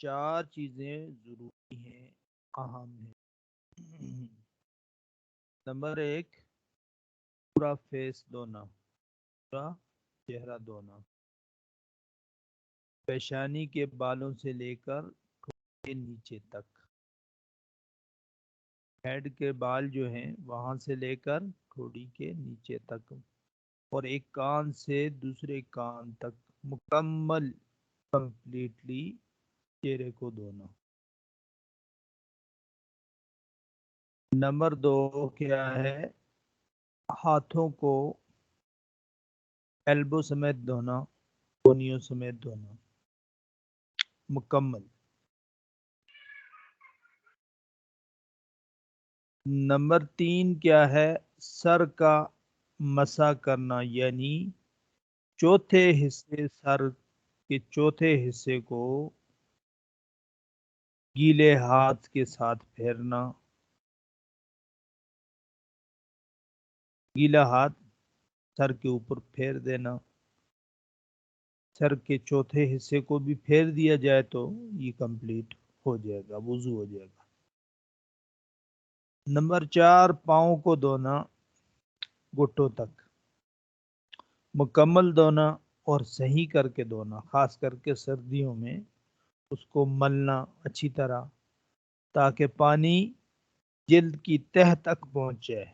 4 چیزیں ضروری ہیں، اہم ہیں۔ نمبر 1، پورا فیس دھونا، پورا چہرہ دھونا، پیشانی کے بالوں سے لے کر ٹھوڑ کے نیچے تک، ہیڈ کے بال جو ہیں وہاں سے لے کر ٹھوڑی کے نیچے تک، اور ایک کان سے دوسرے کان تک مکمل کمپلیٹلی چہرے کو دھونا۔ نمبر 2 کیا ہے؟ ہاتھوں کو ایلبو سمیت دھونا، کونیوں سمیت دھونا مکمل۔ نمبر 3 کیا ہے؟ سر کا مسح کرنا، یعنی چوتھے حصے، سر کے چوتھے حصے کو گیلے ہاتھ کے ساتھ پھیرنا، گیلا ہاتھ سر کے اوپر پھیر دینا۔ سر کے چوتھے حصے کو بھی پھیر دیا جائے تو یہ کمپلیٹ ہو جائے گا، وضو ہو جائے گا۔ نمبر 4، پاؤں کو دھونا گھٹوں تک، مکمل دھونا اور صحیح کر کے دھونا، خاص کر کے سردیوں میں اس کو ملنا اچھی طرح تاکہ پانی جلد کی تہہ تک پہنچ جائے۔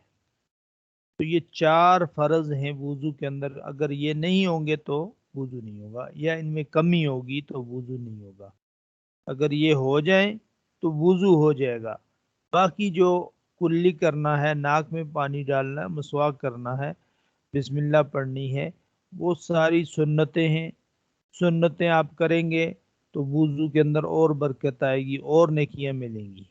تو یہ 4 فرض ہیں وضو کے اندر، اگر یہ نہیں ہوں گے تو وضو نہیں ہوگا، یا ان میں کمی ہوگی تو وضو نہیں ہوگا۔ اگر یہ ہو جائیں تو وضو ہو جائے گا۔ باقی جو کلی کرنا ہے، ناک میں پانی ڈالنا ہے، مسواک کرنا ہے، بسم اللہ پڑھنی ہے، وہ ساری سنتیں ہیں۔ سنتیں آپ کریں گے تو وضو کے اندر اور برکت آئے گی اور نیکیاں ملیں گی۔